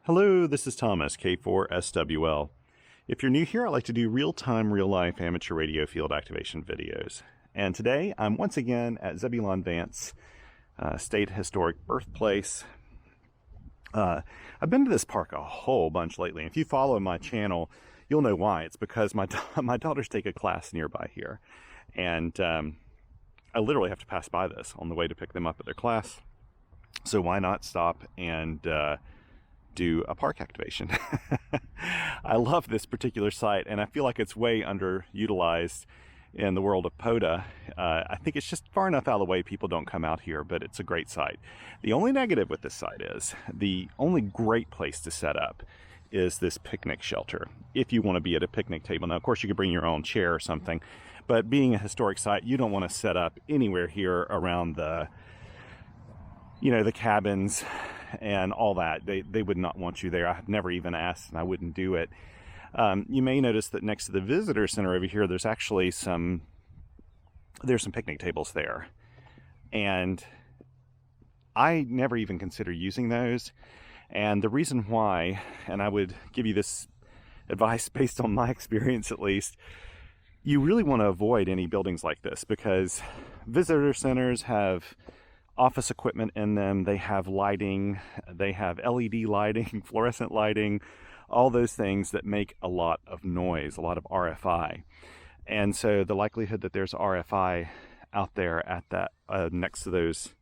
Hello, this is Thomas, K4SWL. If you're new here, I like to do real-time, real-life amateur radio field activation videos. And today, I'm once again at Zebulon Vance State Historic Birthplace. I've been to this park a whole bunch lately. If you follow my channel, you'll know why. It's because my daughters take a class nearby here. And I literally have to pass by this on the way to pick them up at their class. So why not stop and do a park activation? I love this particular site, and I feel like it's way underutilized in the world of POTA. I think it's just far enough out of the way people don't come out here, but it's a great site. The only negative with this site is the only great place to set up is this picnic shelter if you want to be at a picnic table. Now, of course, you could bring your own chair or something, but being a historic site, you don't want to set up anywhere here around the the cabins and all that. They would not want you there. I've never even asked, and I wouldn't do it. You may notice that next to the visitor center over here, there's actually some picnic tables there, and I never even consider using those. And the reason why, and I would give you this advice based on my experience at least, you really want to avoid any buildings like this, because visitor centers have office equipment in them. They have lighting, they have LED lighting, fluorescent lighting, all those things that make a lot of noise, a lot of RFI. And so the likelihood that there's RFI out there at that next to those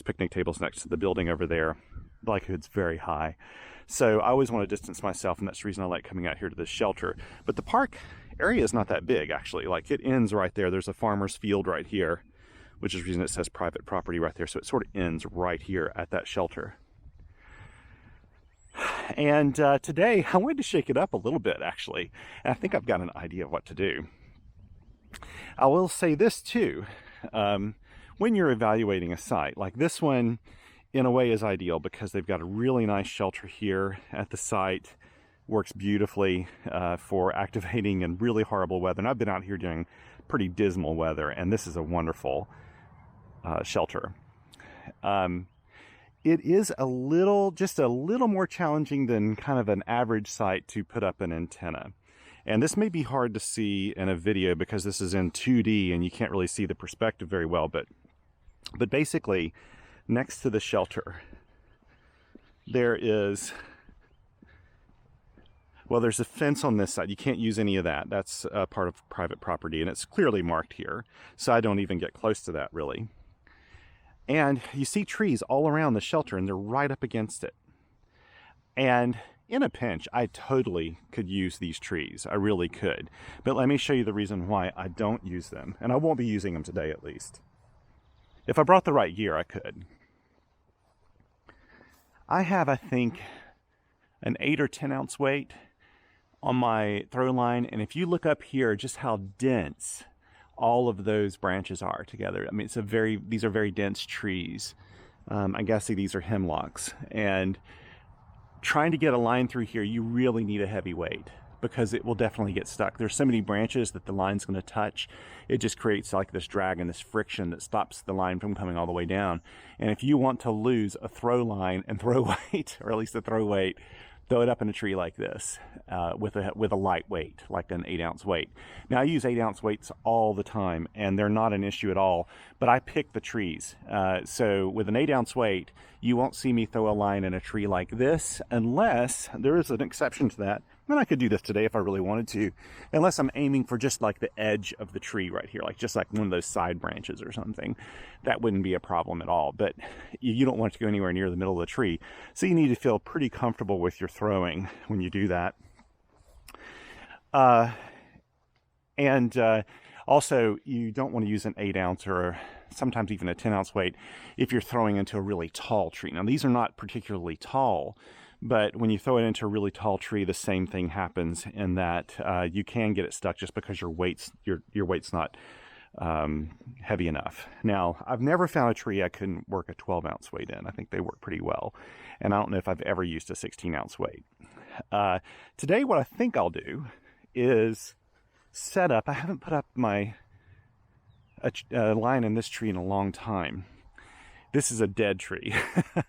picnic tables next to the building over there, the likelihood's very high. So I always want to distance myself, and that's the reason I like coming out here to this shelter. But the park area is not that big, actually. Like, it ends right there. There's a farmer's field right here, which is the reason it says private property right there. So it sort of ends right here at that shelter. And today I wanted to shake it up a little bit, actually. And I think I've got an idea of what to do. I will say this too. When you're evaluating a site, like this one in a way is ideal because they've got a really nice shelter here at the site. Works beautifully for activating in really horrible weather. And I've been out here during pretty dismal weather, and this is a wonderful shelter. It is just a little more challenging than kind of an average site to put up an antenna. And this may be hard to see in a video because this is in 2D and you can't really see the perspective very well, but basically next to the shelter there's a fence on this side. You can't use any of that. That's part of private property, and it's clearly marked here, so I don't even get close to that really. And you see trees all around the shelter, and they're right up against it. And in a pinch, I totally could use these trees. I really could. But let me show you the reason why I don't use them. And I won't be using them today, at least. If I brought the right gear, I could. I have, I think, an 8 or 10 ounce weight on my throw line. And if you look up here, just how dense all of those branches are together. I mean, these are very dense trees. I guess these are hemlocks. And trying to get a line through here, you really need a heavy weight because it will definitely get stuck. There's so many branches that the line's going to touch. It just creates like this drag and this friction that stops the line from coming all the way down. And if you want to lose a throw line and throw weight, or at least a throw weight, throw it up in a tree like this with a light weight, like an 8 ounce weight. Now, I use 8 ounce weights all the time, and they're not an issue at all, but I pick the trees. So with an 8 ounce weight, you won't see me throw a line in a tree like this unless there is an exception to that. And I could do this today if I really wanted to, unless I'm aiming for just like the edge of the tree right here, like just like one of those side branches or something. That wouldn't be a problem at all, but you don't want to go anywhere near the middle of the tree. So you need to feel pretty comfortable with your throwing when you do that. Also, you don't want to use an 8 ounce or sometimes even a 10 ounce weight if you're throwing into a really tall tree. Now, these are not particularly tall, but when you throw it into a really tall tree, the same thing happens in that you can get it stuck just because your weight's not heavy enough. Now, I've never found a tree I couldn't work a 12 ounce weight in. I think they work pretty well. And I don't know if I've ever used a 16 ounce weight. Today, what I think I'll do is set up. I haven't put up my line in this tree in a long time. This is a dead tree,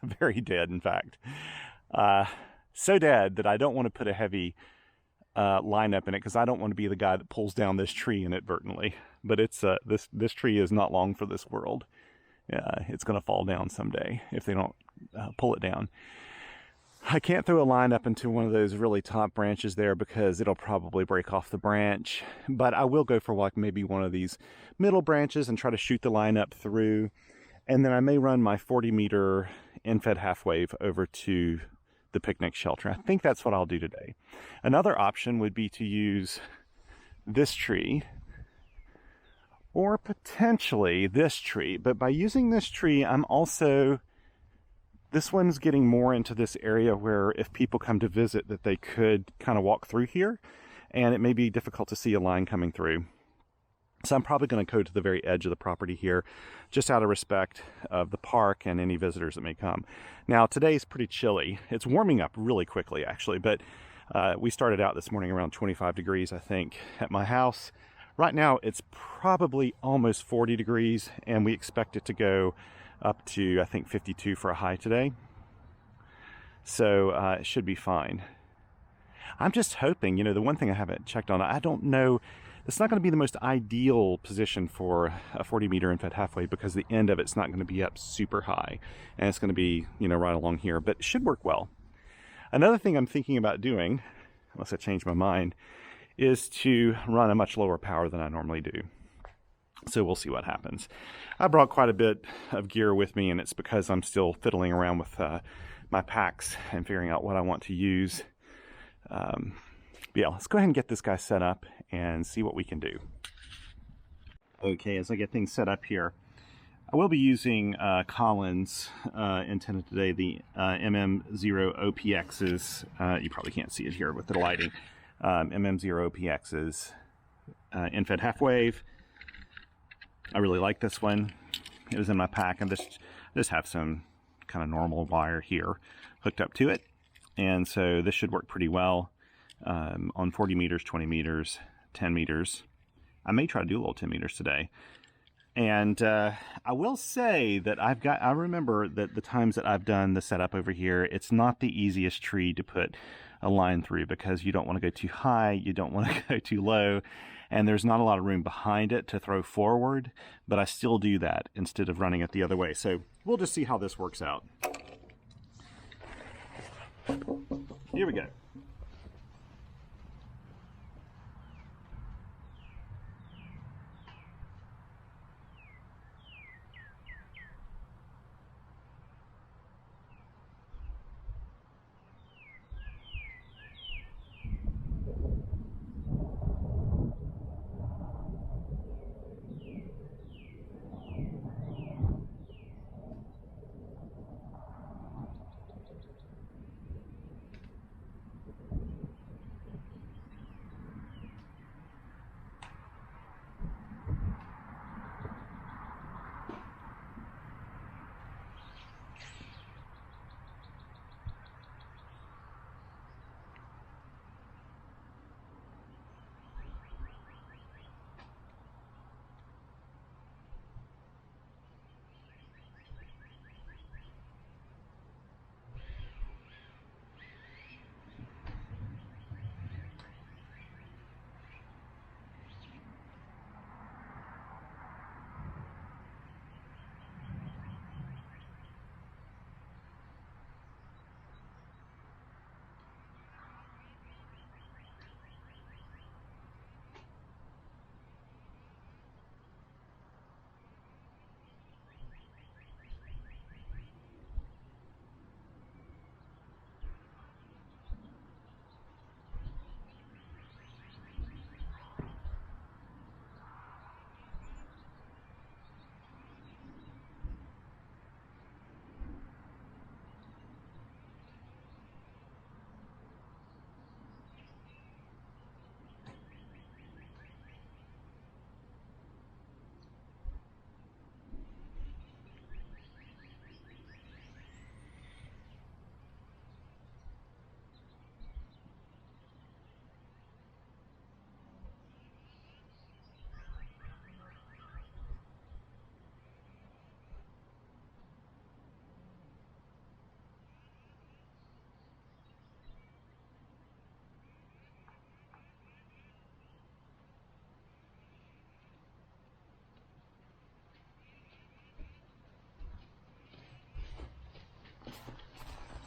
very dead, in fact. so dead that I don't want to put a heavy line up in it because I don't want to be the guy that pulls down this tree inadvertently. But it's this tree is not long for this world. It's going to fall down someday if they don't pull it down. I can't throw a line up into one of those really top branches there because it'll probably break off the branch, but I will go for like maybe one of these middle branches and try to shoot the line up through, and then I may run my 40-meter end-fed half wave over to the picnic shelter. I think that's what I'll do today. Another option would be to use this tree or potentially this tree, but by using this tree, this one's getting more into this area where if people come to visit that they could kind of walk through here, and it may be difficult to see a line coming through. So I'm probably going to go to the very edge of the property here, just out of respect of the park and any visitors that may come. Now today's pretty chilly. It's warming up really quickly actually, but we started out this morning around 25 degrees I think at my house. Right now it's probably almost 40 degrees and we expect it to go up to, I think, 52 for a high today. So it should be fine. I'm just hoping, the one thing I haven't checked on, I don't know, it's not going to be the most ideal position for a 40-meter end-fed halfway because the end of it's not going to be up super high. And it's going to be, right along here, but it should work well. Another thing I'm thinking about doing, unless I change my mind, is to run a much lower power than I normally do. So we'll see what happens. I brought quite a bit of gear with me, and it's because I'm still fiddling around with my packs and figuring out what I want to use. Yeah, let's go ahead and get this guy set up and see what we can do. Okay, as I get things set up here, I will be using Collins antenna today, the MM0OPX's, you probably can't see it here with the lighting, MM0OPX's end-fed half wave. I really like this one. It was in my pack, and just have some kind of normal wire here hooked up to it, and so this should work pretty well on 40 meters, 20 meters, 10 meters. I may try to do a little 10 meters today. And I will say that I remember that the times that I've done the setup over here, it's not the easiest tree to put a line through because you don't want to go too high, you don't want to go too low, and there's not a lot of room behind it to throw forward, but I still do that instead of running it the other way. So we'll just see how this works out. Here we go.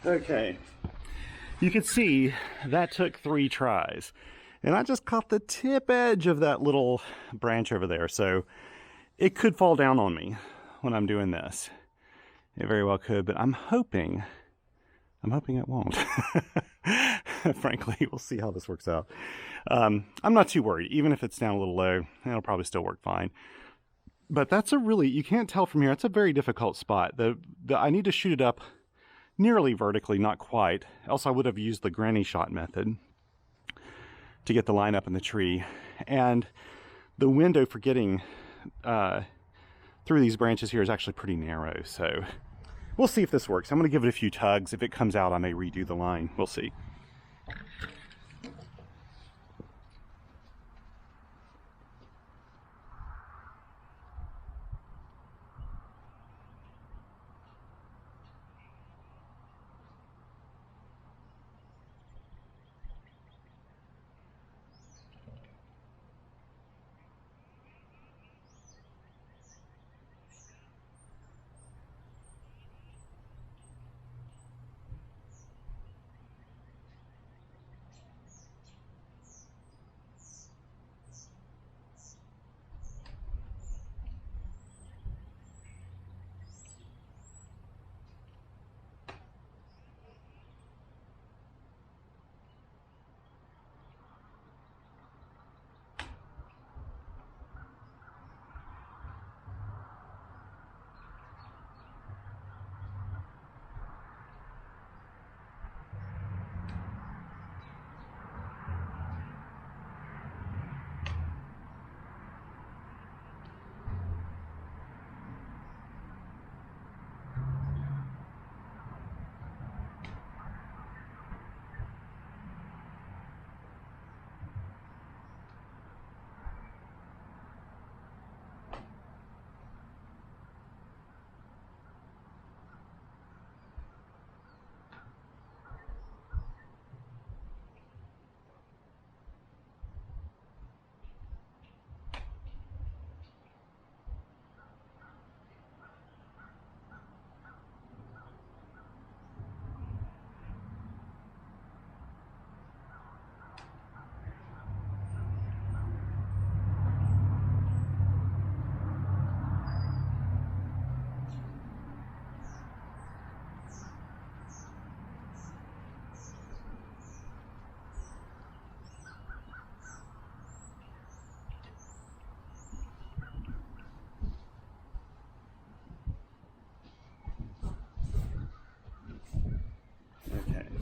Okay, you can see that took 3 tries, and I just caught the tip edge of that little branch over there, so it could fall down on me when I'm doing this. It very well could, but I'm hoping it won't. Frankly, we'll see how this works out. I'm not too worried. Even if it's down a little low, it'll probably still work fine. But that's a really, you can't tell from here, it's a very difficult spot. I need to shoot it up nearly vertically, not quite, else I would have used the granny shot method to get the line up in the tree. And the window for getting through these branches here is actually pretty narrow, so we'll see if this works. I'm going to give it a few tugs. If it comes out, I may redo the line. We'll see.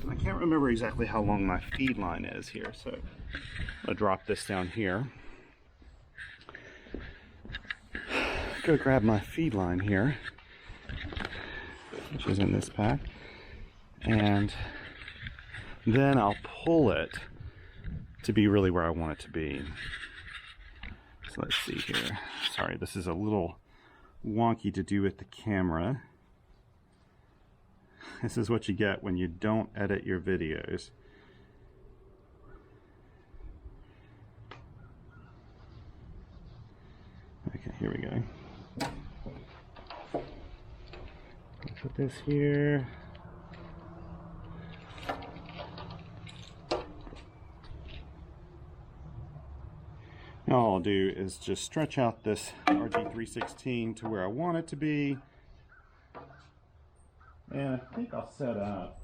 I can't remember exactly how long my feed line is here, so I'll drop this down here. Go grab my feed line here, which is in this pack, and then I'll pull it to be really where I want it to be. So let's see here. Sorry, this is a little wonky to do with the camera. This is what you get when you don't edit your videos. Okay, here we go. Put this here. Now all I'll do is just stretch out this RG316 to where I want it to be. And I think I'll set up.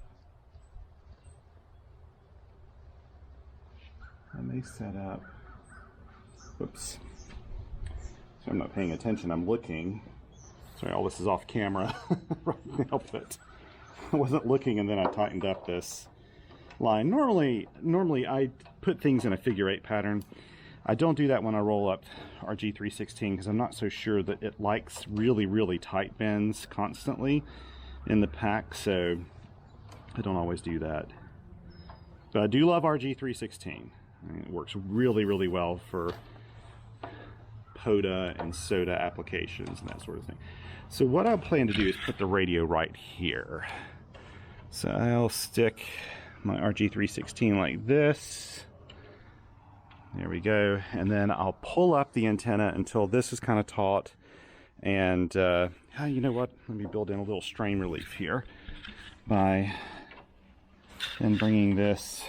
I may set up. Whoops. So I'm not paying attention, I'm looking. Sorry, all this is off camera right now, but I wasn't looking and then I tightened up this line. Normally I put things in a figure 8 pattern. I don't do that when I roll up RG316 because I'm not so sure that it likes really tight bends constantly in the pack, so I don't always do that. But I do love RG316. I mean, it works really well for POTA and SOTA applications and that sort of thing. So what I plan to do is put the radio right here. So I'll stick my RG316 like this. There we go. And then I'll pull up the antenna until this is kind of taut. And you know what? Let me build in a little strain relief here by Then bringing this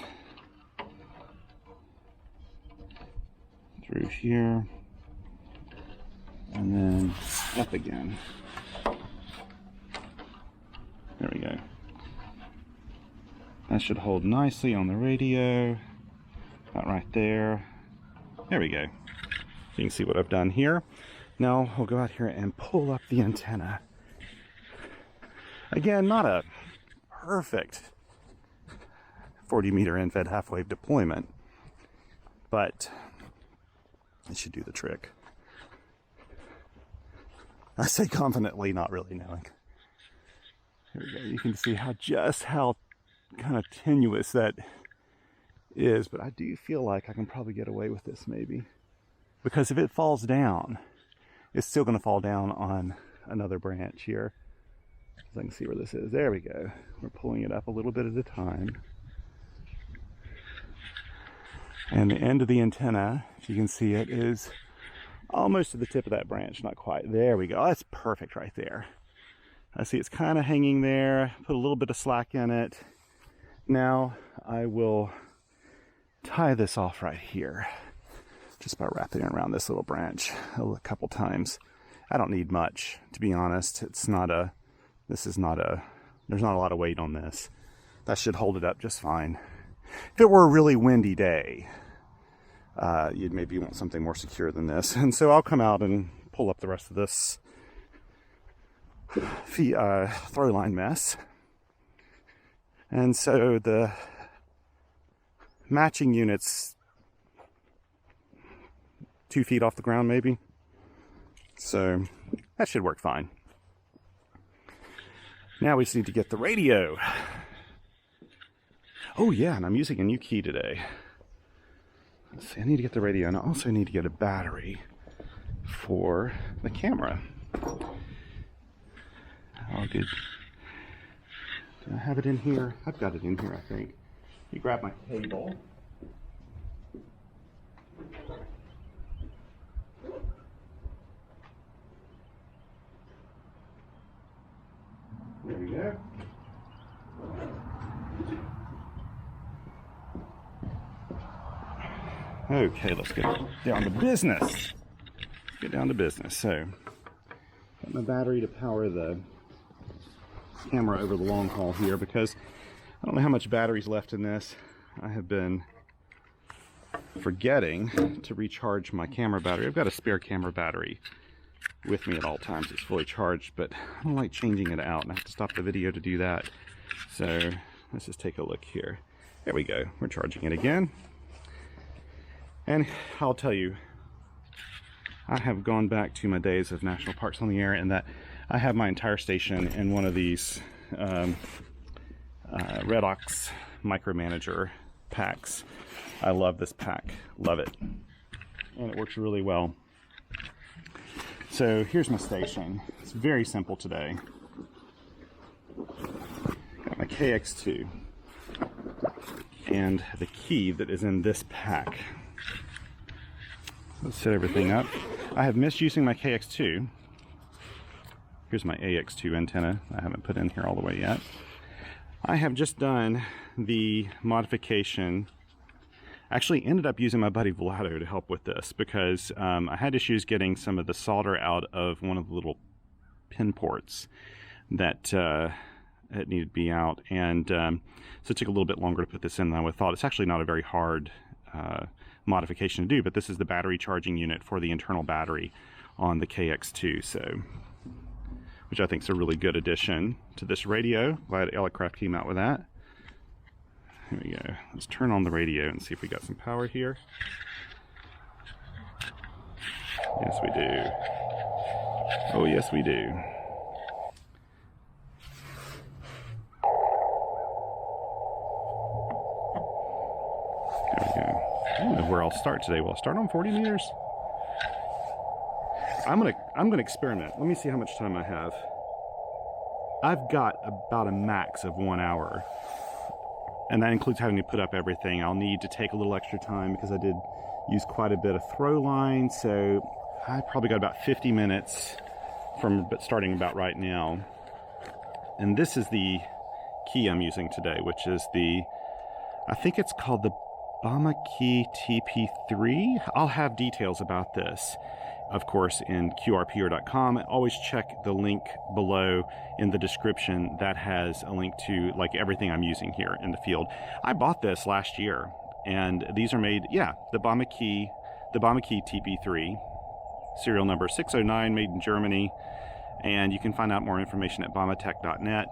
through here, and then up again. There we go. That should hold nicely on the radio. About right there. There we go. You can see what I've done here. Now we'll go out here and pull up the antenna. Again, not a perfect 40-meter end-fed half-wave deployment, but it should do the trick. I say confidently, not really knowing. Here we go. You can see how kind of tenuous that is, but I do feel like I can probably get away with this maybe. Because if it falls down, it's still going to fall down on another branch here. So I can see where this is. There we go. We're pulling it up a little bit at a time. And the end of the antenna, if you can see it, is almost to the tip of that branch. Not quite. There we go. Oh, that's perfect right there. I see it's kind of hanging there. Put a little bit of slack in it. Now I will tie this off right here. Just by wrapping it around this little branch a couple times. I don't need much, to be honest. There's not a lot of weight on this. That should hold it up just fine. If it were a really windy day, you'd maybe want something more secure than this. And so I'll come out and pull up the rest of this throw line mess. And so the matching units 2 feet off the ground maybe. So that should work fine. Now we just need to get the radio. Oh yeah, and I'm using a new key today. Let's see, I need to get the radio, and I also need to get a battery for the camera. Oh, good. Do I have it in here? I've got it in here, I think. You grab my cable. There we go. Okay, let's get down to business. Get down to business. So, got my battery to power the camera over the long haul here because I don't know how much battery's left in this. I have been forgetting to recharge my camera battery. I've got a spare camera battery with me at all times. It's fully charged, but I don't like changing it out, and I have to stop the video to do that. So let's just take a look here. There we go. We're charging it again. And I'll tell you, I have gone back to my days of National Parks on the Air, and that I have my entire station in one of these Redox Micromanager packs. I love this pack. Love it. And it works really well. So here's my station. It's very simple today. Got my KX2 and the key that is in this pack. Let's set everything up. I have missed using my KX2. Here's my AX2 antenna. I haven't put in here all the way yet. I have just done the modification. Actually ended up using my buddy Vlado to help with this because I had issues getting some of the solder out of one of the little pin ports that it needed to be out, and so it took a little bit longer to put this in than I would have thought. It's actually not a very hard modification to do, but this is the battery charging unit for the internal battery on the KX2, so which I think is a really good addition to this radio. Glad Elecraft came out with that. Here we go. Let's turn on the radio and see if we got some power here. Yes, we do. Oh, yes, we do. There we go. I don't know where I'll start today. Will I start on 40 meters? I'm gonna experiment. Let me see how much time I have. I've got about a max of 1 hour. And that includes having to put up everything. I'll need to take a little extra time because I did use quite a bit of throw line. So I probably got about 50 minutes from starting about right now. And this is the key I'm using today, which is I think it's called the Bamakey TP-III. I'll have details about this, of course, in QRPer.com. Always check the link below in the description. That has a link to like everything I'm using here in the field. I bought this last year, and these are made, yeah, the Bamakey TP-III, serial number 609, made in Germany. And you can find out more information at bamatech.net.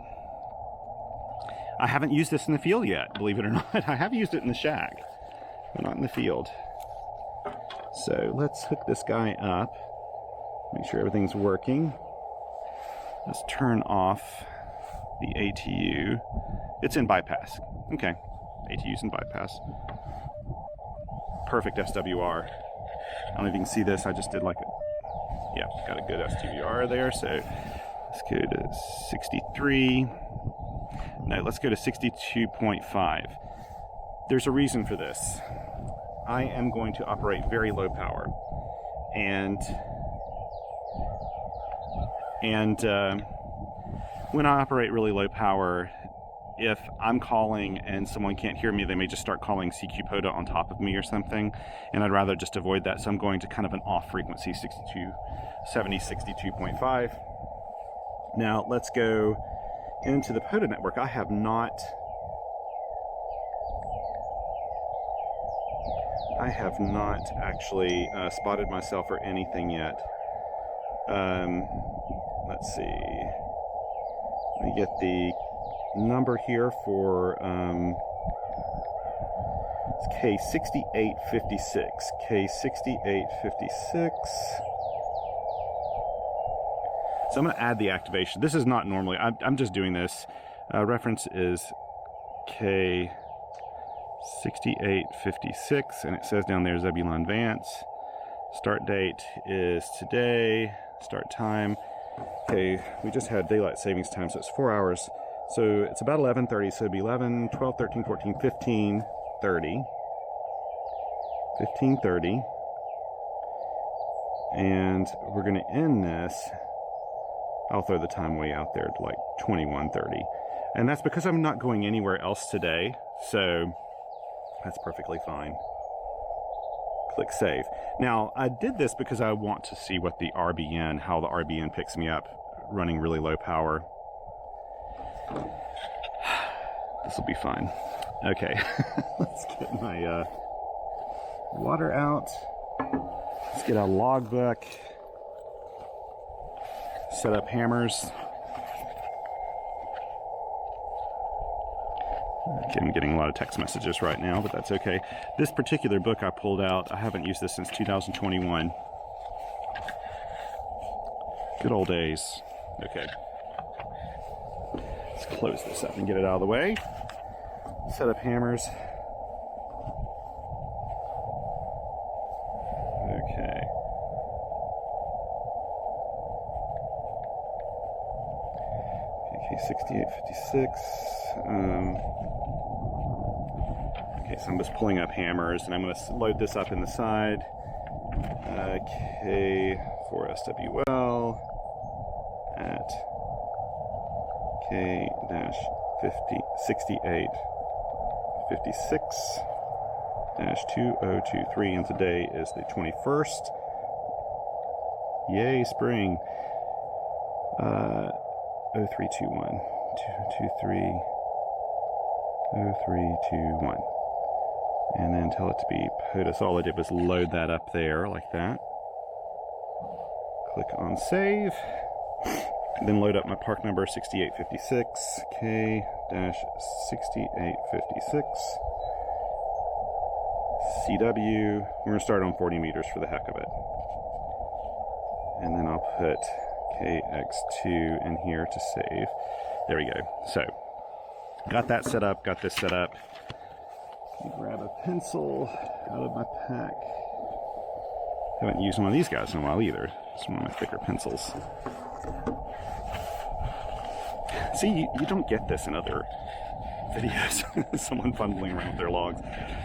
I haven't used this in the field yet, believe it or not. I have used it in the shack, but not in the field. So let's hook this guy up, make sure everything's working. Let's turn off the ATU. It's in bypass. Okay, ATU's in bypass. Perfect SWR. I don't know if you can see this, I just did like a, yeah, got a good SWR there. So let's go to 63. No, let's go to 62.5. There's a reason for this. I am going to operate very low power, and when I operate really low power, if I'm calling and someone can't hear me, they may just start calling QRP POTA on top of me or something, and I'd rather just avoid that. So I'm going to kind of an off frequency, 62.5. Now let's go into the POTA network. I have not actually spotted myself or anything yet. Let's see. Let me get the number here for it's K6856. K6856. So I'm going to add the activation. This is not normally, I'm just doing this. Reference is K6856, and it says down there Zebulon Vance. Start date is today. Start time. Okay, we just had daylight savings time, so it's 4 hours. So it's about 11:30, so it'd be 11, 12, 13, 14, 15, 30. 15:30. And we're going to end this. I'll throw the time way out there to like 21:30. And that's because I'm not going anywhere else today, so that's perfectly fine. Click save. Now, I did this because I want to see what the RBN, how the RBN picks me up running really low power. This will be fine. Okay, let's get my water out. Let's get a logbook. Set up hammers. Okay, I'm getting a lot of text messages right now, but that's okay. This particular book I pulled out, I haven't used this since 2021. Good old days. Okay. Let's close this up and get it out of the way. Set up hammers. Okay. K6856. Okay, so I'm just pulling up hammers, and I'm going to load this up in the side. K4SWL at K-6856-2023, and today is the 21st. Yay, spring. 0321 223 0321, and then tell it to be POTA. So all I did was load that up there like that. Click on save, and then load up my park number 6856 K-6856 CW. We're going to start on 40 meters for the heck of it, and then I'll put KX2 in here to save. There we go. So got that set up, got this set up. Grab a pencil out of my pack. Haven't used one of these guys in a while either. It's one of my thicker pencils. See, you don't get this in other videos. Someone fumbling around with their logs.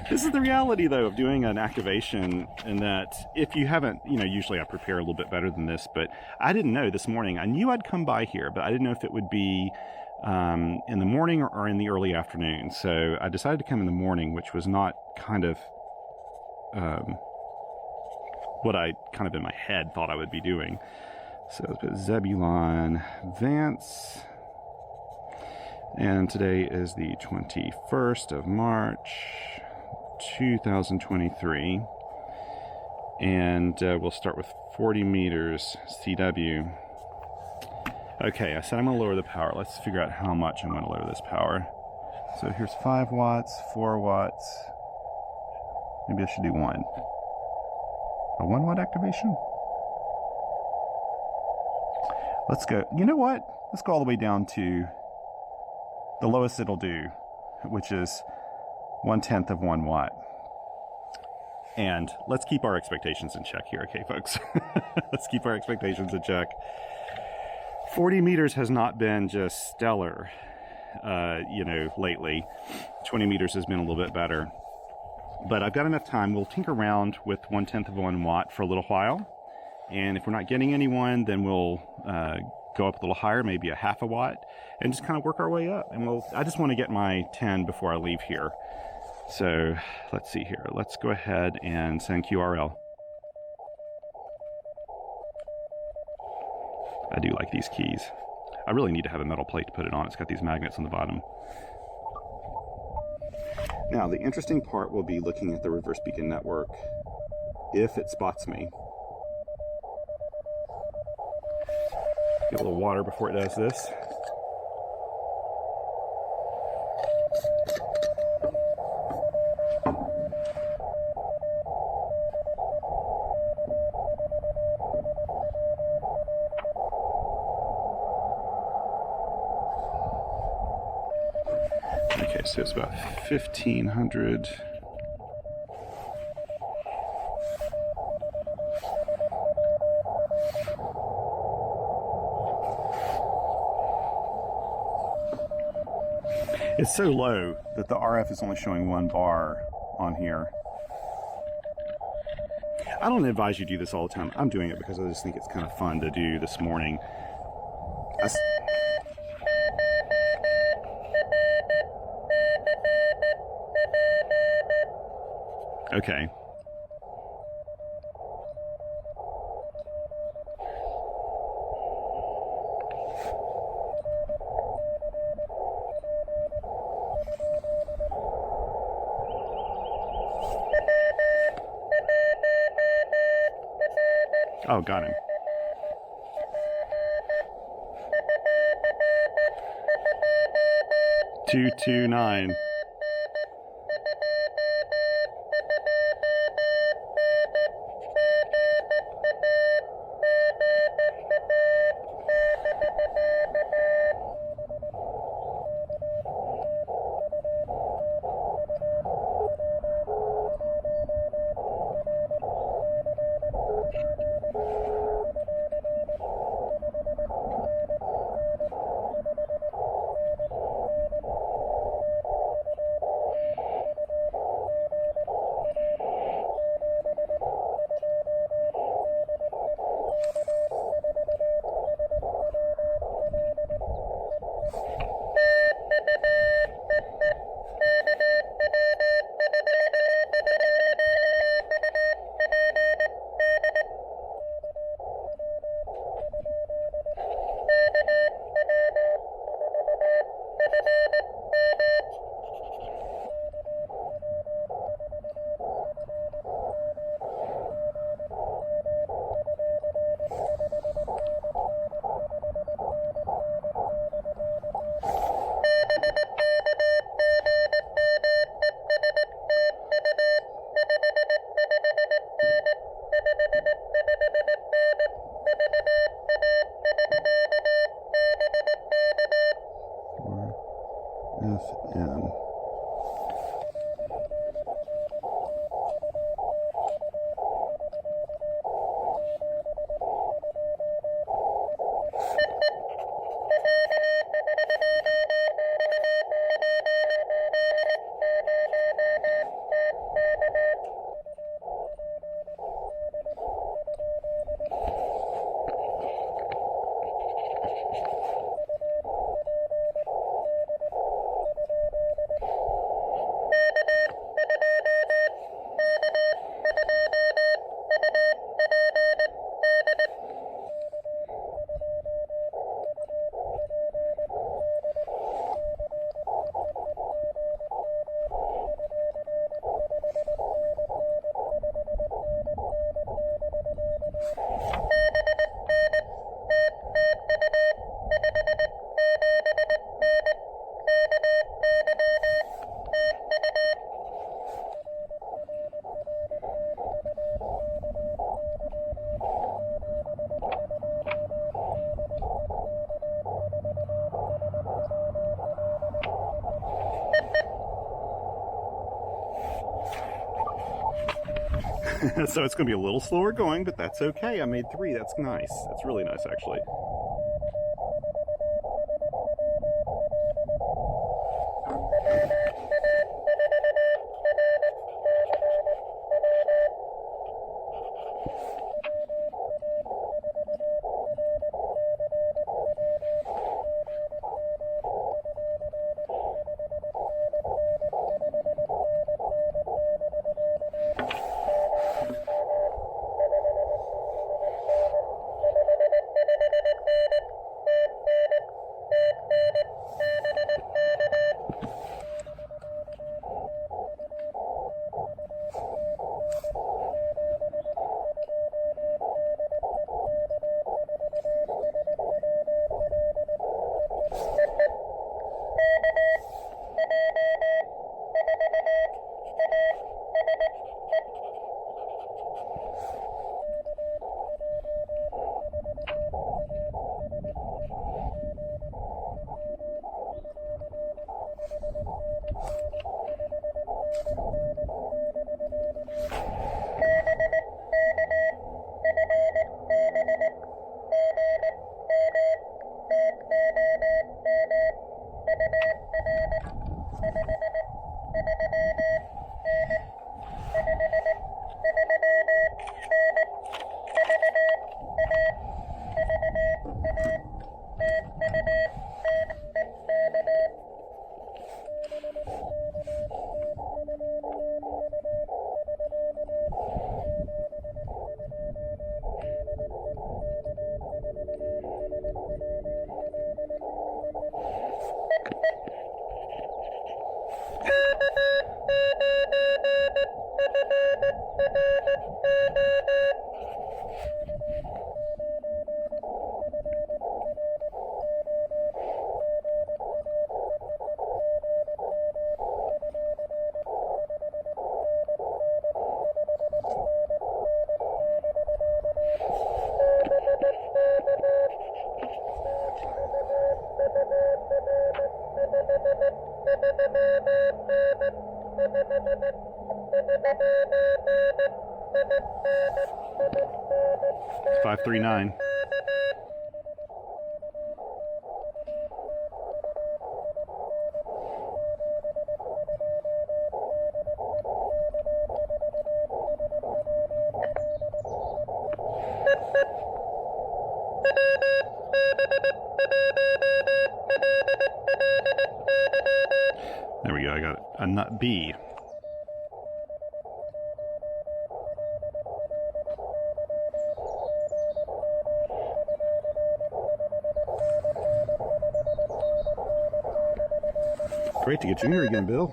This is the reality, though, of doing an activation, in that if you haven't, usually I prepare a little bit better than this, but I didn't know this morning. I knew I'd come by here, but I didn't know if it would be in the morning or in the early afternoon. So I decided to come in the morning, which was not kind of what I kind of in my head thought I would be doing. So let's put Zebulon Vance. And today is the 21st of March, 2023. And we'll start with 40 meters CW. Okay, I said I'm going to lower the power. Let's figure out how much I'm going to lower this power. So here's 5 watts, 4 watts. Maybe I should do 1. A 1 watt activation? Let's go. You know what? Let's go all the way down to the lowest it'll do, which is 1/10 of 1 watt. And let's keep our expectations in check here, okay, folks? Let's keep our expectations in check. 40 meters has not been just stellar, lately. 20 meters has been a little bit better. But I've got enough time. We'll tinker around with 1/10 of 1 watt for a little while. And if we're not getting anyone, then we'll go up a little higher, maybe a 1/2 watt, and just kind of work our way up. And I just want to get my 10 before I leave here. So let's see here. Let's go ahead and send QRL. I do like these keys. I really need to have a metal plate to put it on. It's got these magnets on the bottom. Now, the interesting part will be looking at the reverse beacon network if it spots me. Get a little water before it does this. Okay, so it's about 1500. It's so low that the RF is only showing 1 bar on here. I don't advise you do this all the time. I'm doing it because I just think it's kind of fun to do this morning. Okay. Oh, got him. Two, 229. So it's going to be a little slower going, but that's okay. I made 3. That's nice. That's really nice, actually. It's 539. There we go, I got a nut B. Great to get you here again, Bill.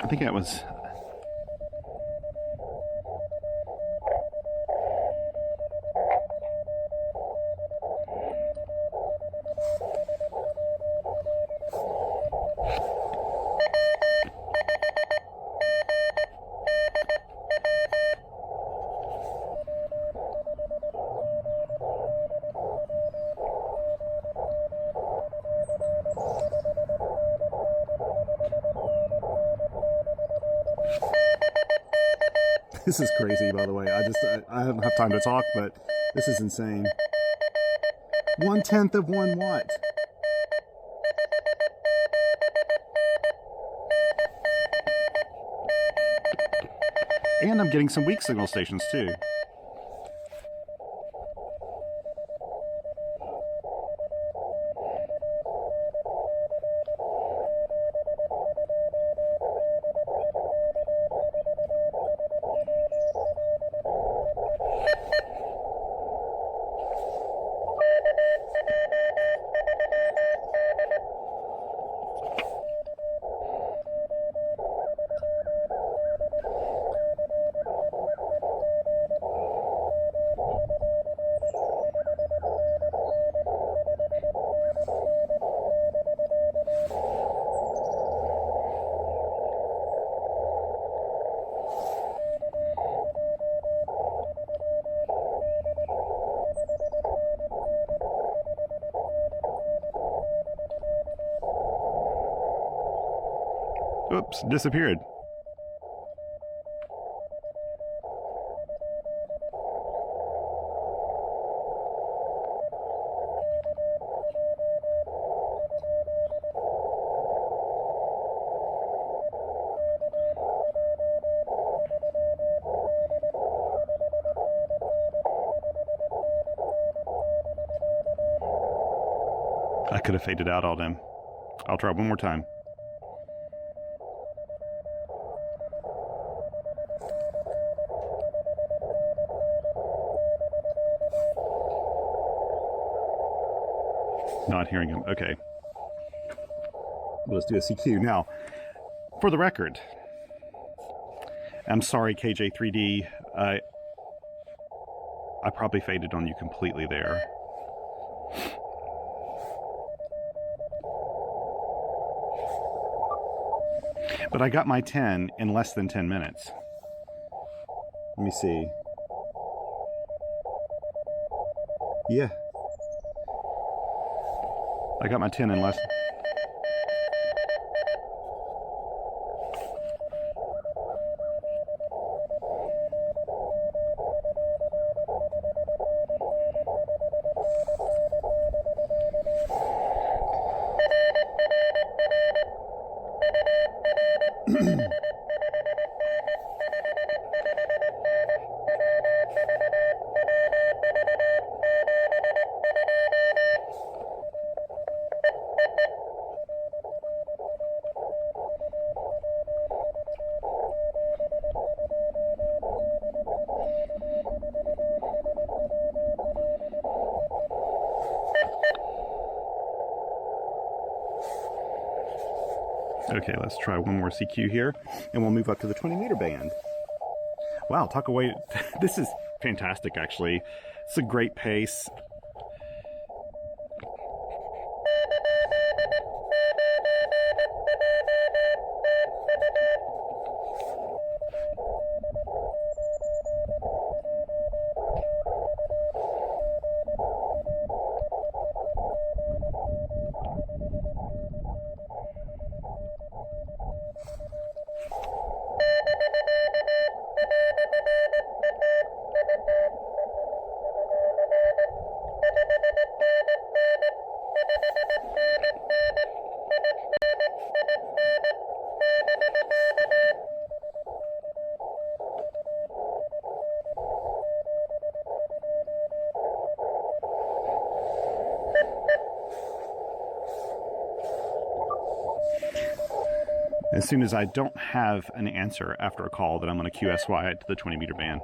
I think that was... This is crazy, by the way. I don't have time to talk, but this is insane. 1/10 of 1 watt. And I'm getting some weak signal stations too. Oops, disappeared. I could have faded out all them. I'll try one more time. Not hearing him. Okay. Let's do a CQ. Now, for the record, I'm sorry, KJ3D. I probably faded on you completely there. But I got my 10 in less than 10 minutes. Let me see. Yeah. I got my 10 in less. Okay, let's try one more CQ here, and we'll move up to the 20-meter band. Wow, talk away. This is fantastic, actually. It's a great pace. As soon as I don't have an answer after a call, then I'm going to QSY it to the 20-meter band.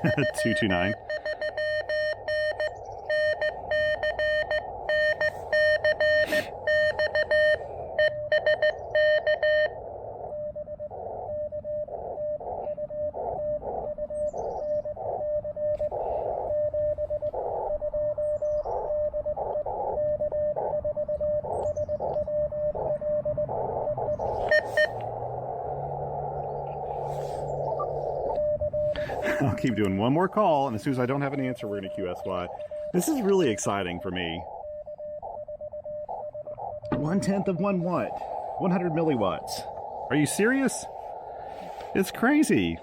229. I'll keep doing one more call, and as soon as I don't have an answer, we're going to QSY. This is really exciting for me. 1/10 of 1 watt, 100 milliwatts. Are you serious? It's crazy.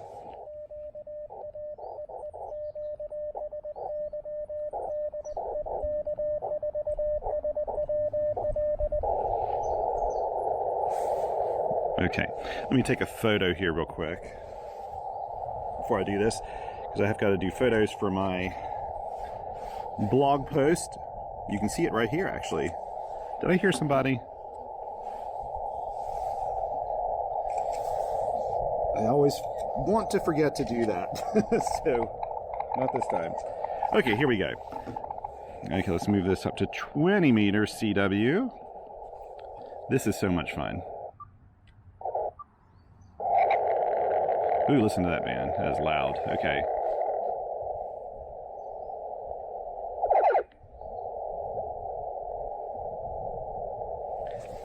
Okay, let me take a photo here real quick before I do this, because I have got to do photos for my blog post. You can see it right here, actually. Did I hear somebody? I always want to forget to do that. So, not this time. Okay, here we go. Okay, let's move this up to 20 meters CW. This is so much fun. Ooh, listen to that band. That is loud. Okay.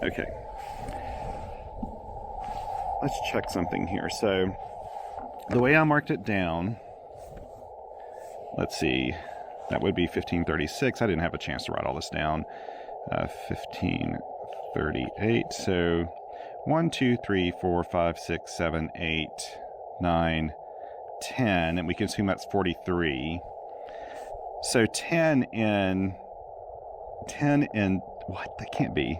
Okay. Let's check something here. So, the way I marked it down, let's see, that would be 1536. I didn't have a chance to write all this down. 1538. So, 1, 2, 3, 4, 5, 6, 7, 8, 9, 10, and we can assume that's 43. So 10 in what? That can't be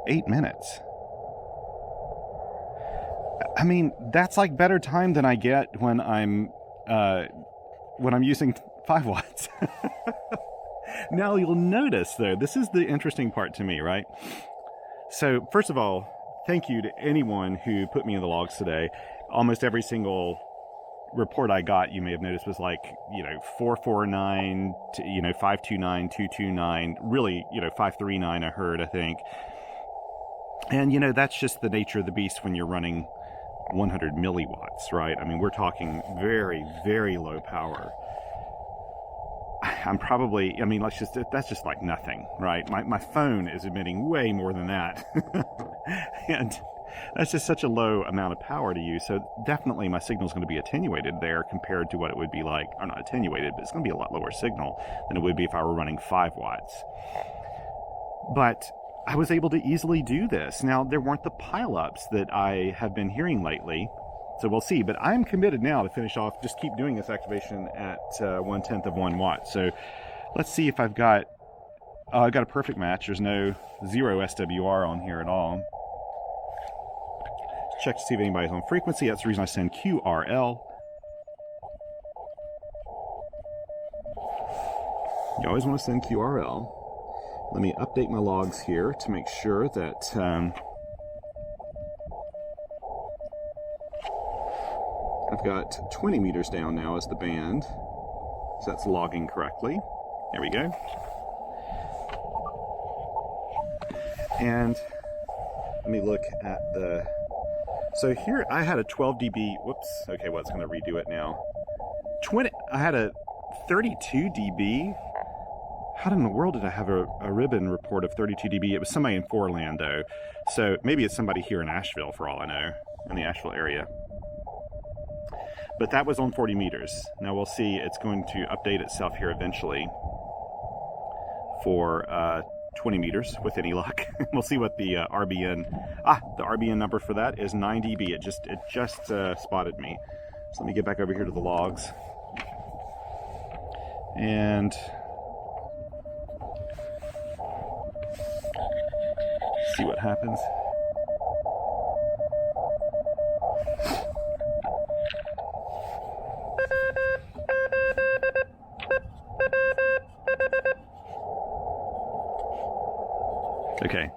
8 minutes. I mean, that's like better time than I get when I'm using 5 watts. Now you'll notice though, this is the interesting part to me, right? So first of all, thank you to anyone who put me in the logs today. Almost every single report I got, you may have noticed, was like, 449, 529, 229, really, 539 I heard, I think. And, that's just the nature of the beast when you're running 100 milliwatts, right? I mean, we're talking very, very low power. I'm probably, that's just like nothing, right? My phone is emitting way more than that. And that's just such a low amount of power to use. So definitely my signal is going to be attenuated there compared to what it would be like, or not attenuated, but it's going to be a lot lower signal than it would be if I were running 5 watts. But I was able to easily do this. Now, there weren't the pileups that I have been hearing lately. So we'll see, but I'm committed now to finish off, just keep doing this activation at 1/10 of 1 watt. So let's see if I've got a perfect match. There's no 0 SWR on here at all. Check to see if anybody's on frequency. That's the reason I send QRL. You always want to send QRL. Let me update my logs here to make sure that I've got 20 meters down now as the band, so that's logging correctly. There we go. And let me look at the, so here I had a 12 dB, whoops, okay, well, it's going to redo it now. I had a 32 dB. How in the world did I have a ribbon report of 32 dB? It was somebody in Orlando, so maybe it's somebody here in Asheville for all I know, in the Asheville area. But that was on 40 meters. Now we'll see, it's going to update itself here eventually for 20 meters with any luck. We'll see what the RBN, the RBN number for that is 9 dB. It just spotted me. So let me get back over here to the logs. And see what happens. Okay.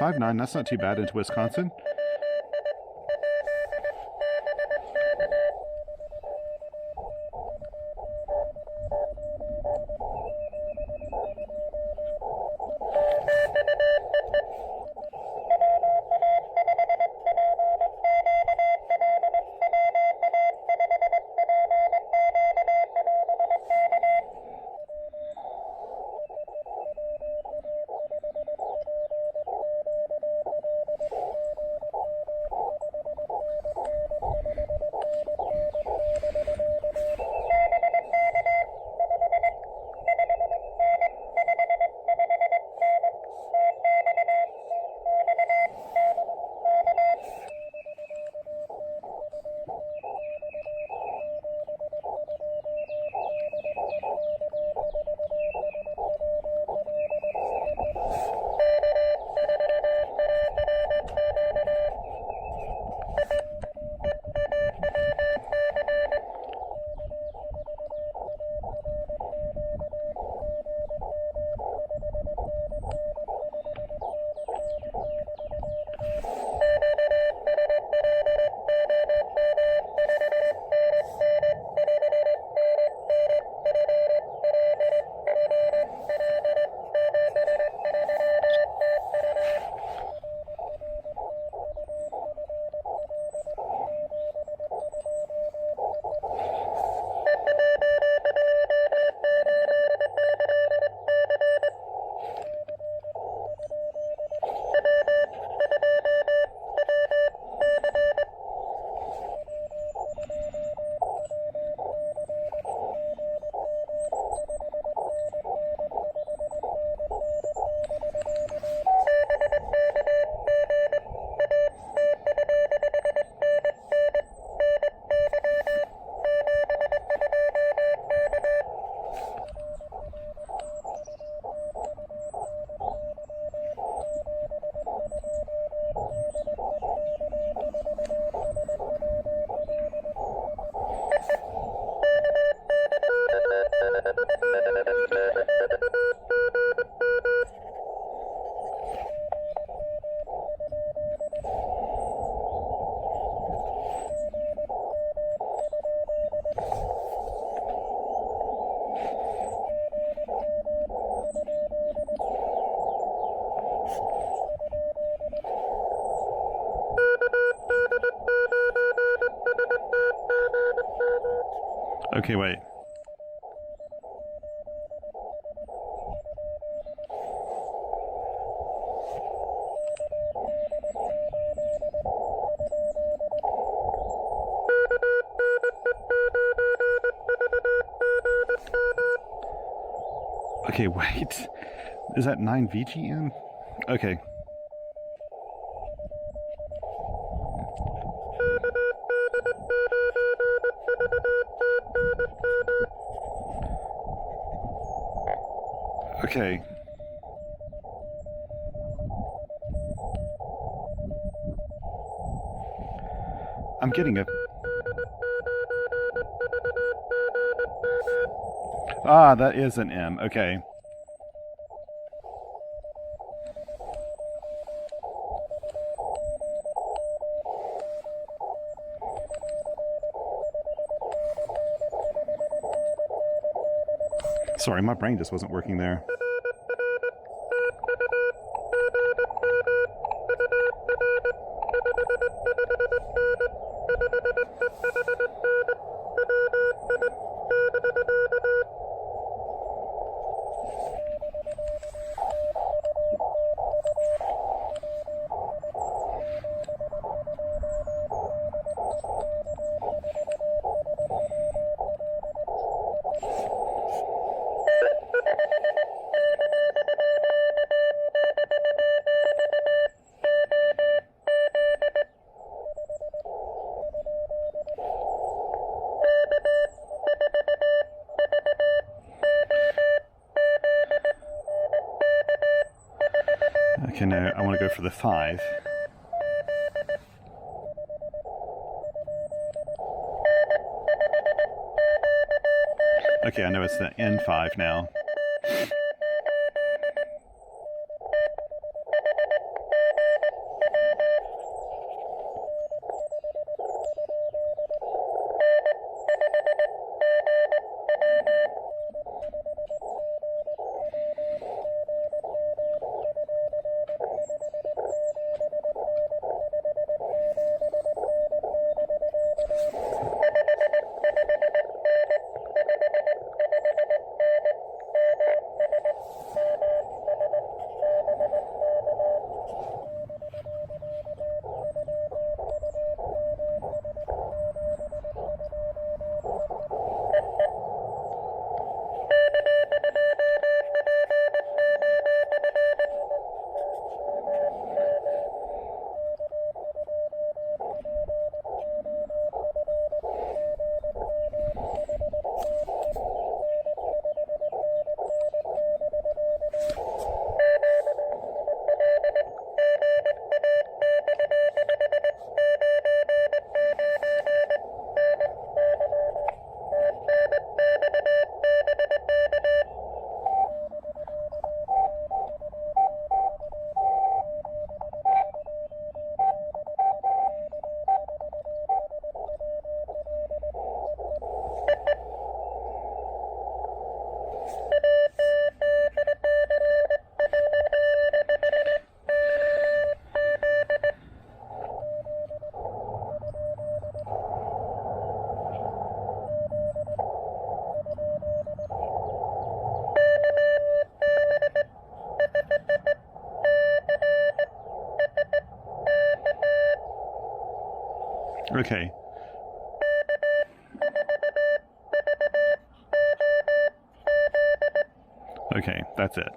5.9, that's not too bad into Wisconsin. Okay, wait. Okay, wait. Is that 9 VGM? Okay. Okay. I'm getting a... Ah, that is an M. Okay. Sorry, my brain just wasn't working there. Okay, now I want to go for the 5. Okay, I know it's the N5 now. Okay. Okay, that's it.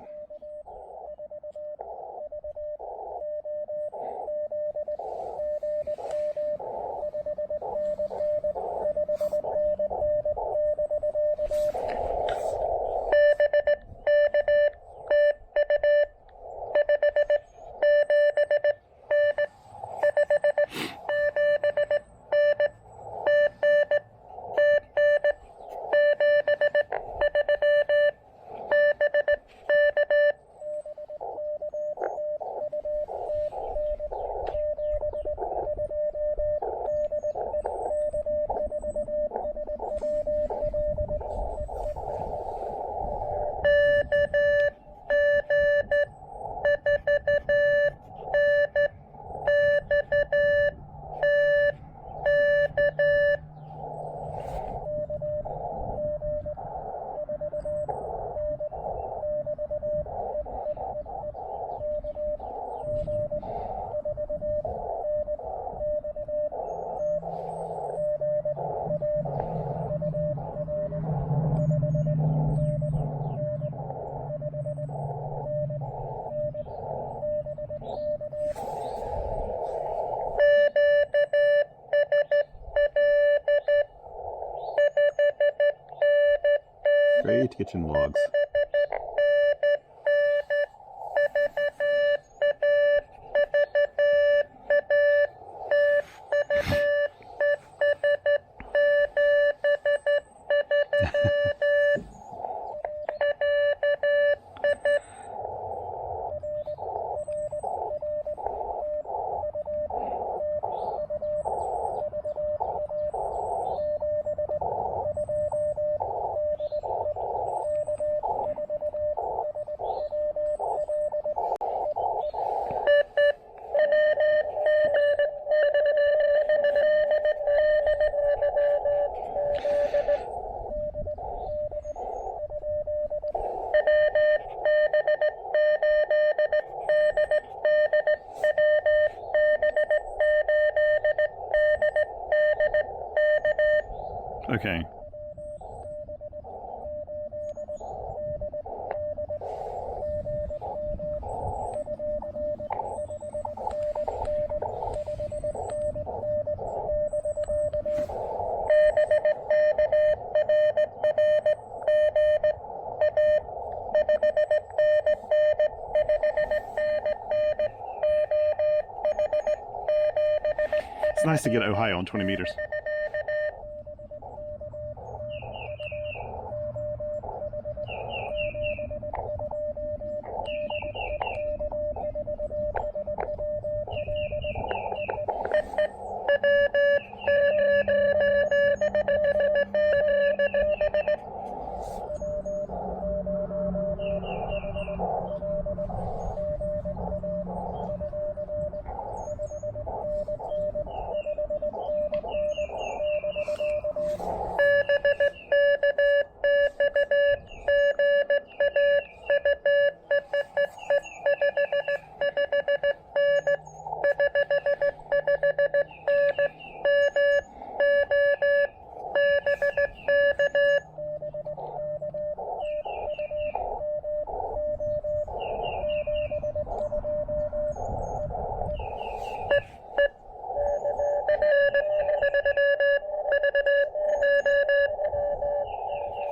Great kitchen logs. Okay. It's nice to get Ohio on 20 meters.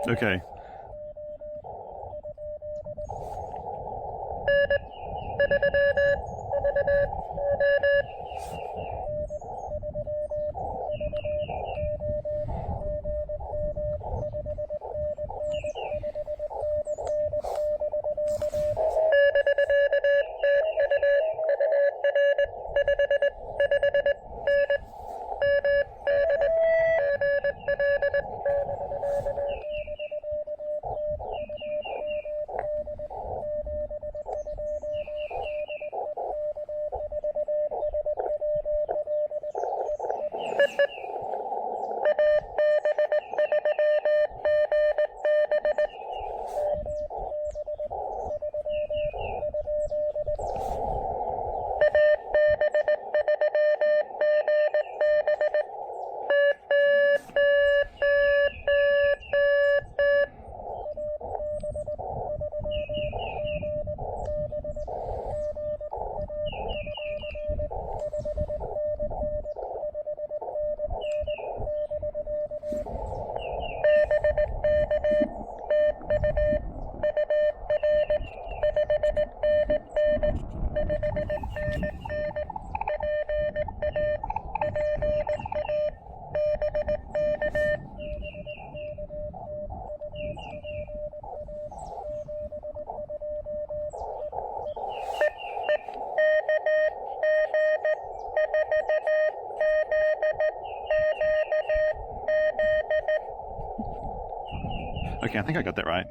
Okay. Okay, I think I got that right.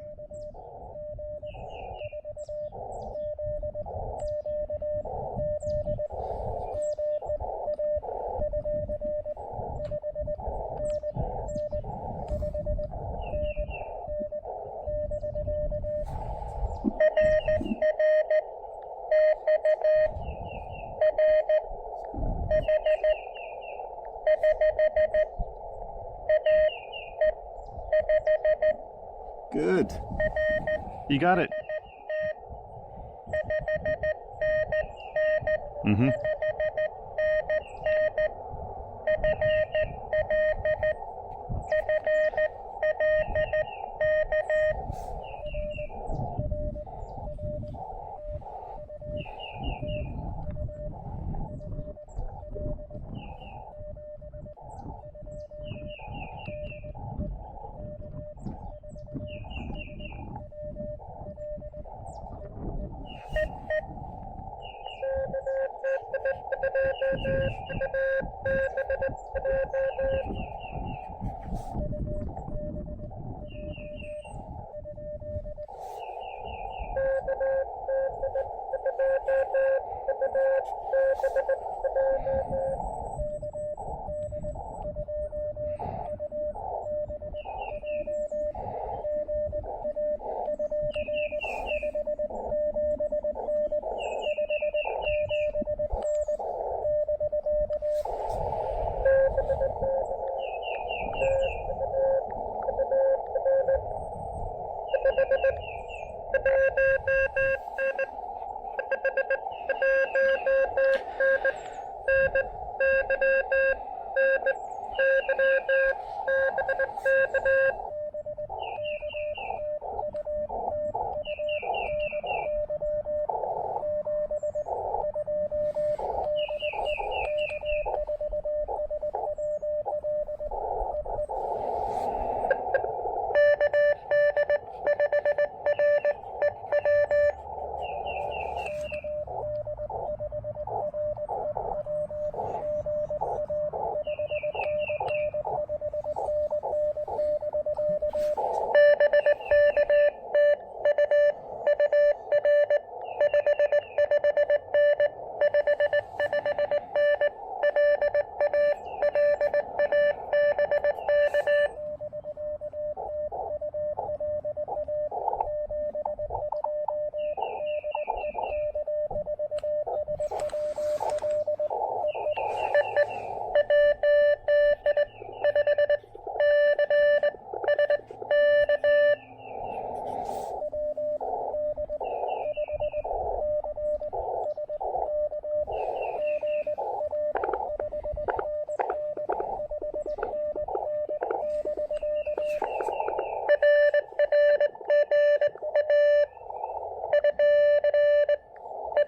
Good. You got it. Mm-hmm.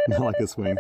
I like this swing.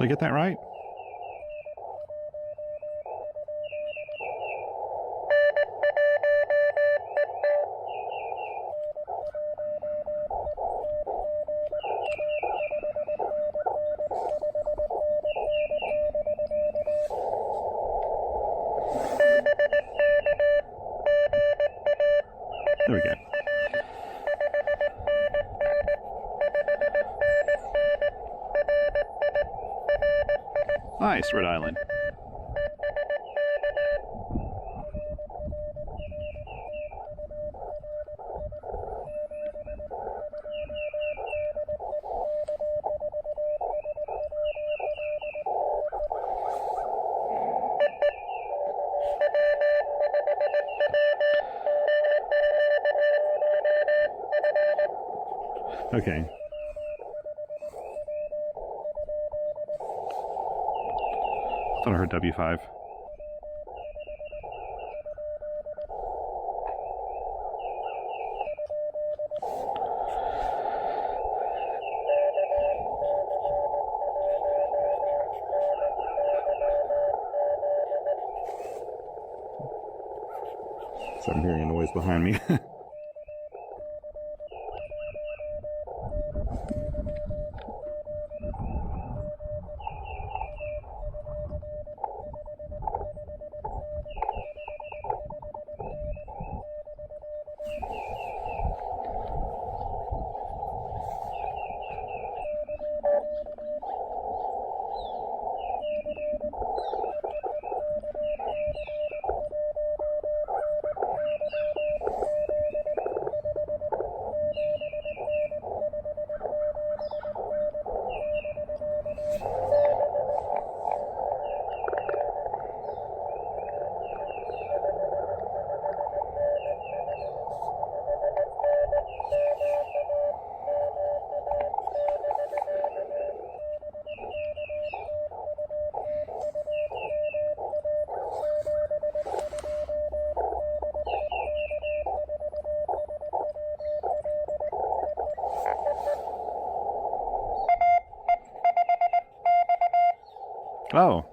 Did I get that right? There we go. Nice, Rhode Island. Okay. Thought I heard W5. So I'm hearing a noise behind me. Oh.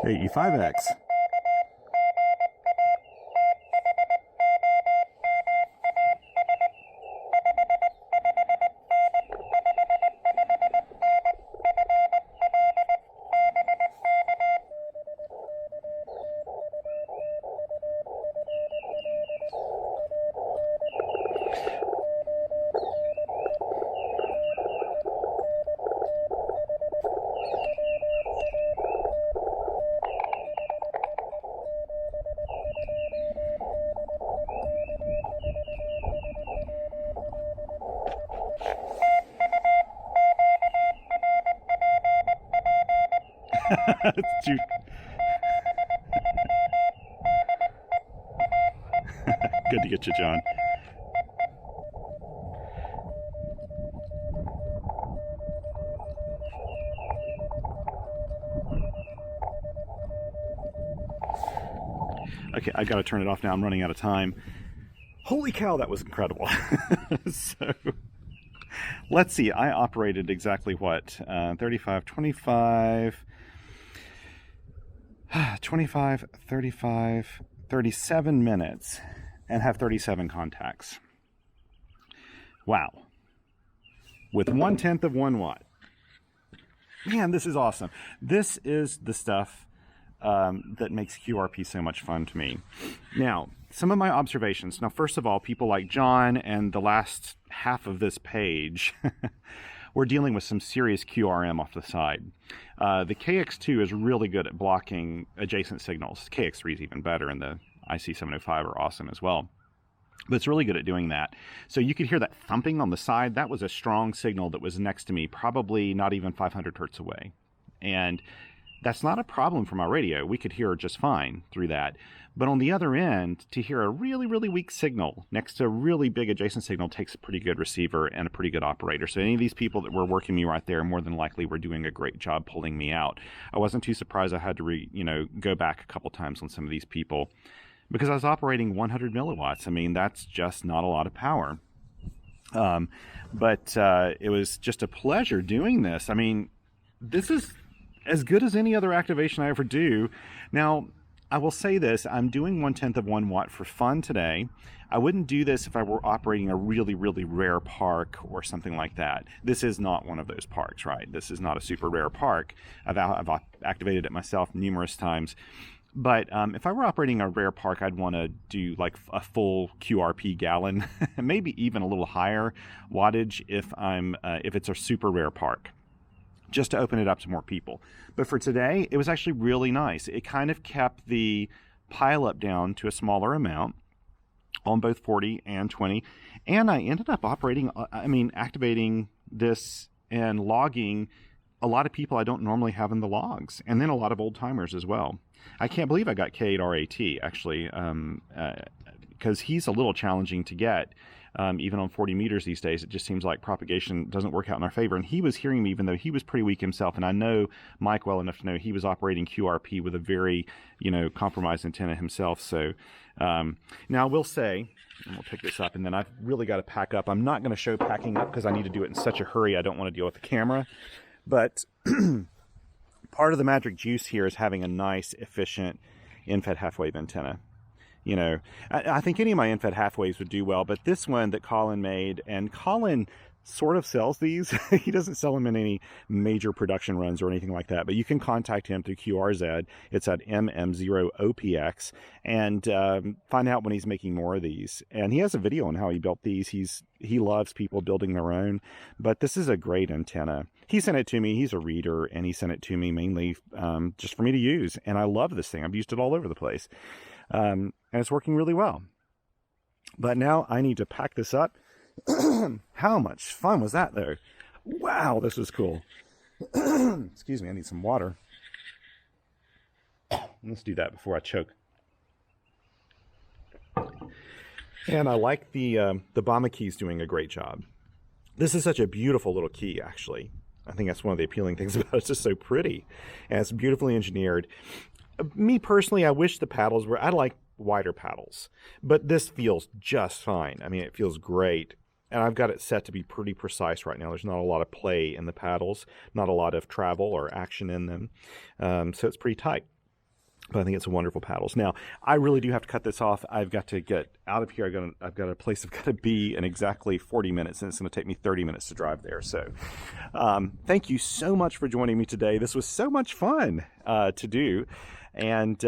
Hey, E5X. Good to get you, John. Okay, I gotta turn it off now. I'm running out of time. Holy cow, that was incredible. So, let's see. I operated exactly what? 35, 25... 25, 35, 37 minutes and have 37 contacts. Wow. With 1/10 of 1 watt. Man, this is awesome. This is the stuff that makes QRP so much fun to me. Now, some of my observations. Now, first of all, people like John and the last half of this page we're dealing with some serious QRM off the side. The KX2 is really good at blocking adjacent signals. KX3 is even better, and the IC705 are awesome as well. But it's really good at doing that. So you could hear that thumping on the side. That was a strong signal that was next to me, probably not even 500 hertz away. And that's not a problem for my radio. We could hear just fine through that. But on the other end, to hear a really, really weak signal next to a really big adjacent signal takes a pretty good receiver and a pretty good operator. So any of these people that were working me right there more than likely were doing a great job pulling me out. I wasn't too surprised I had to go back a couple times on some of these people because I was operating 100 milliwatts. I mean, that's just not a lot of power. But it was just a pleasure doing this. I mean, this is as good as any other activation I ever do. Now, I will say this, I'm doing 1/10 of 1 watt for fun today. I wouldn't do this if I were operating a really, really rare park or something like that. This is not one of those parks, right? This is not a super rare park. I've activated it myself numerous times. But if I were operating a rare park, I'd want to do like a full QRP gallon, maybe even a little higher wattage if it's a super rare park, just to open it up to more people. But for today, it was actually really nice. It kind of kept the pileup down to a smaller amount. on both 40 and 20. And I ended up activating this and logging a lot of people I don't normally have in the logs, and then a lot of old timers as well. I can't believe I got K8RAT actually, because he's a little challenging to get. Even on 40 meters these days, it just seems like propagation doesn't work out in our favor. And he was hearing me, even though he was pretty weak himself. And I know Mike well enough to know he was operating QRP with a very, compromised antenna himself. So now I will say, and we'll pick this up, and then I've really got to pack up. I'm not going to show packing up because I need to do it in such a hurry. I don't want to deal with the camera. But part of the magic juice here is having a nice, efficient in-fed half-wave antenna. I think any of my in-fed half-waves would do well, but this one that Colin made, and Colin sort of sells these. He doesn't sell them in any major production runs or anything like that, but you can contact him through QRZ. It's at MM0OPX, and find out when he's making more of these. And he has a video on how he built these. He loves people building their own, but this is a great antenna. He sent it to me. He's a reader, and he sent it to me mainly just for me to use. And I love this thing. I've used it all over the place. And it's working really well. But now I need to pack this up. How much fun was that, though? Wow, this was cool. Excuse me, I need some water. Let's do that before I choke. And I like the Bamakey's doing a great job. This is such a beautiful little key, actually. I think that's one of the appealing things about it. It's just so pretty. And it's beautifully engineered. Me personally, I wish the paddles were, I like wider paddles, but this feels just fine. I mean, it feels great. And I've got it set to be pretty precise right now. There's not a lot of play in the paddles, not a lot of travel or action in them. So it's pretty tight. But I think it's wonderful paddles. Now, I really do have to cut this off. I've got to get out of here. I've got a place I've got to be in exactly 40 minutes, and it's going to take me 30 minutes to drive there. So thank you so much for joining me today. This was so much fun to do. And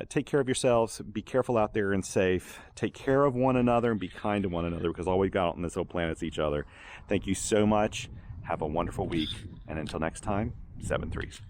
take care of yourselves. Be careful out there and safe. Take care of one another and be kind to one another, because all we've got on this whole planet is each other. Thank you so much. Have a wonderful week. And until next time, 7-3s.